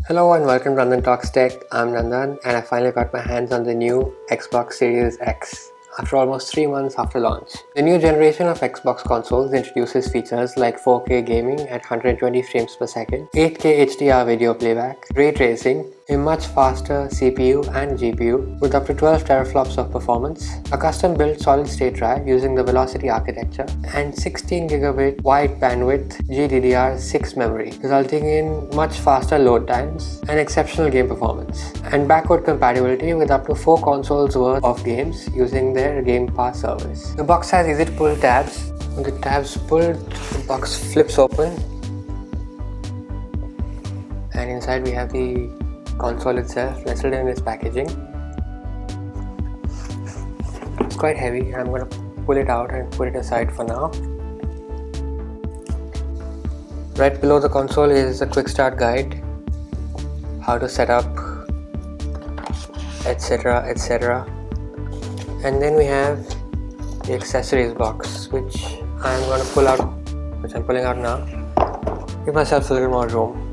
Hello and welcome to Nandan Talks Tech. I'm Nandan and I finally got my hands on the new Xbox Series X after almost 3 months after launch. The new generation of Xbox consoles introduces features like 4K gaming at 120 frames per second, 8K HDR video playback, ray tracing, a much faster CPU and GPU with up to 12 teraflops of performance, a custom-built solid-state drive using the Velocity architecture, and 16GB wide bandwidth GDDR6 memory, resulting in much faster load times and exceptional game performance, and backward compatibility with up to 4 consoles worth of games using their Game Pass service. The box has easy to pull tabs. When the tabs pulled, the box flips open, and inside we have the console itself nestled in its packaging. It's quite heavy. I'm going to pull it out and put it aside for now. Right below the console is a quick start guide, how to set up, etc, etc. And then we have the accessories box, which I'm pulling out now. Give myself a little more room.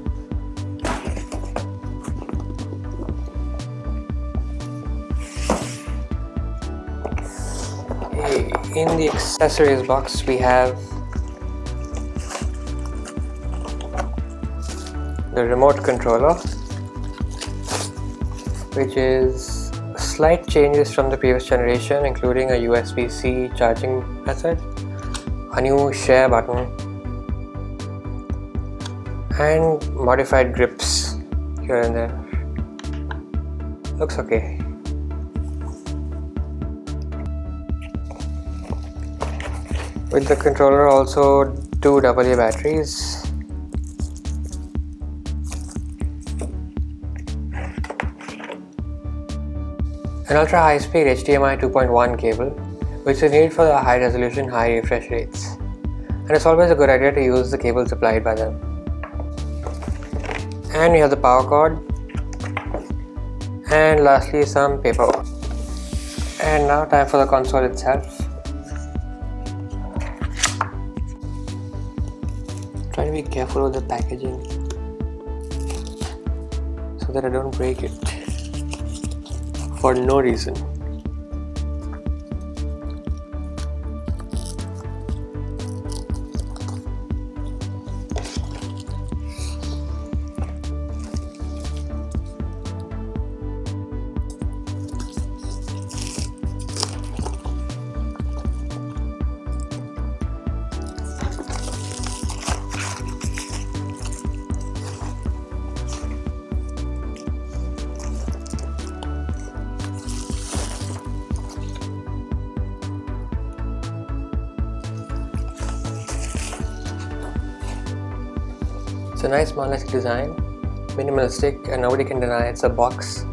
In the accessories box we have the remote controller, which is slight changes from the previous generation, including a USB-C charging method, a new share button, and modified grips here and there. Looks okay. With the controller also 2 AA batteries. An ultra high speed HDMI 2.1 cable, which is needed for the high resolution, high refresh rates. And it's always a good idea to use the cable supplied by them. And we have the power cord. And lastly some paperwork. And now time for the console itself. Try to be careful with the packaging so that I don't break it for no reason. It's a nice monolithic design, minimalistic, and nobody can deny it's a box.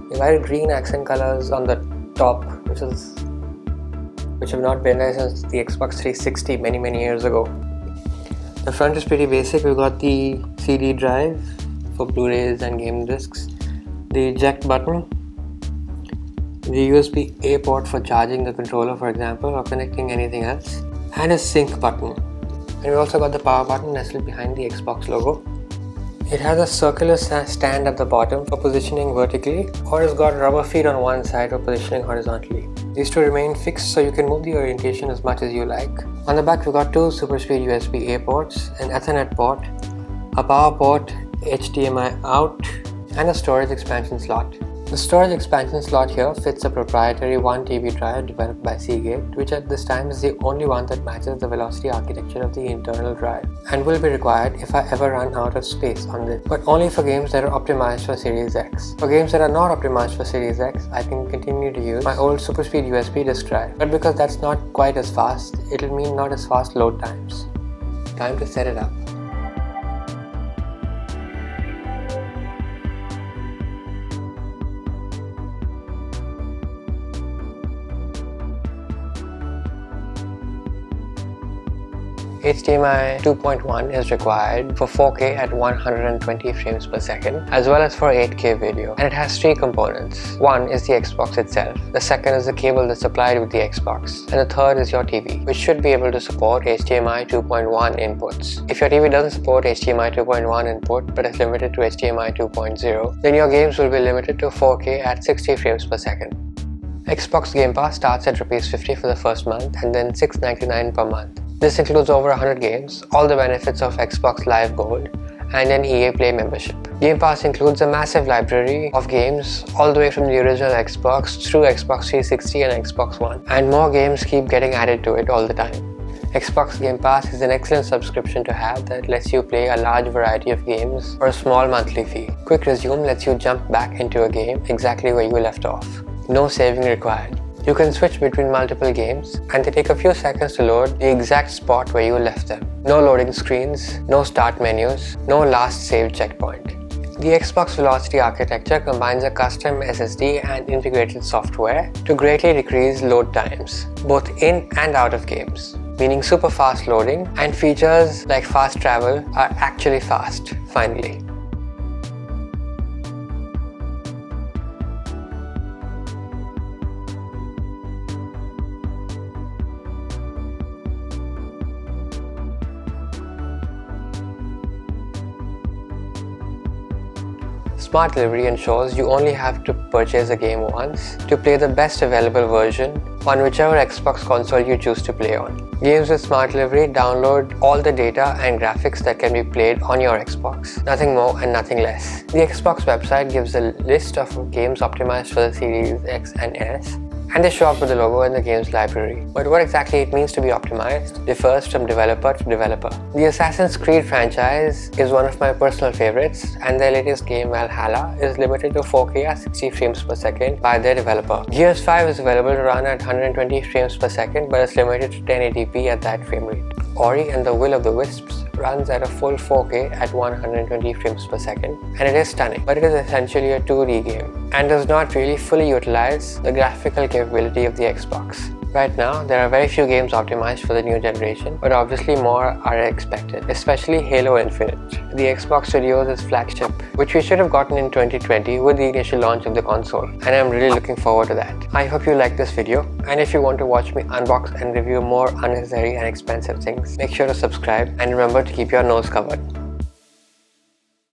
They've added green accent colors on the top, which have not been there since the Xbox 360 many years ago. The front is pretty basic. We've got the CD drive for Blu-rays and game discs, the eject button, the USB-A port for charging the controller, for example, or connecting anything else, and a sync button. And we also got the power button nestled behind the Xbox logo. It has a circular stand at the bottom for positioning vertically, or it's got rubber feet on one side for positioning horizontally. These two remain fixed so you can move the orientation as much as you like. On the back we got 2 super speed USB-A ports, an Ethernet port, a power port, HDMI out, and a storage expansion slot. The storage expansion slot here fits a proprietary 1TB drive developed by Seagate, which at this time is the only one that matches the Velocity architecture of the internal drive, and will be required if I ever run out of space on this, but only for games that are optimized for Series X. For games that are not optimized for Series X, I can continue to use my old super speed USB disk drive, but because that's not quite as fast, it'll mean not as fast load times. Time to set it up. HDMI 2.1 is required for 4K at 120 frames per second, as well as for 8K video, and it has three components. One is the Xbox itself, the second is the cable that's supplied with the Xbox, and the third is your TV, which should be able to support HDMI 2.1 inputs. If your TV doesn't support HDMI 2.1 input but is limited to HDMI 2.0, then your games will be limited to 4K at 60 frames per second. Xbox Game Pass starts at ₹50 for the first month and then $6.99 per month. This includes over 100 games, all the benefits of Xbox Live Gold, and an EA Play membership. Game Pass includes a massive library of games all the way from the original Xbox through Xbox 360 and Xbox One, and more games keep getting added to it all the time. Xbox Game Pass is an excellent subscription to have that lets you play a large variety of games for a small monthly fee. Quick Resume lets you jump back into a game exactly where you left off. No saving required. You can switch between multiple games and they take a few seconds to load the exact spot where you left them. No loading screens, no start menus, no last save checkpoint. The Xbox Velocity architecture combines a custom SSD and integrated software to greatly decrease load times, both in and out of games, meaning super fast loading, and features like fast travel are actually fast, finally. Smart Delivery ensures you only have to purchase a game once to play the best available version on whichever Xbox console you choose to play on. Games with Smart Delivery download all the data and graphics that can be played on your Xbox, nothing more and nothing less. The Xbox website gives a list of games optimized for the Series X and S, and they show up with the logo in the game's library. But what exactly it means to be optimized differs from developer to developer. The Assassin's Creed franchise is one of my personal favorites, and their latest game, Valhalla, is limited to 4K at 60 frames per second by their developer. Gears 5 is available to run at 120 frames per second, but is limited to 1080p at that frame rate. Ori and the Will of the Wisps runs at a full 4K at 120 frames per second, and it is stunning, but it is essentially a 2D game and does not really fully utilize the graphical capability of the Xbox. Right now, there are very few games optimized for the new generation, but obviously more are expected, especially Halo Infinite, the Xbox Studios' flagship, which we should have gotten in 2020 with the initial launch of the console, and I'm really looking forward to that. I hope you liked this video, and if you want to watch me unbox and review more unnecessary and expensive things, make sure to subscribe and remember to keep your nose covered.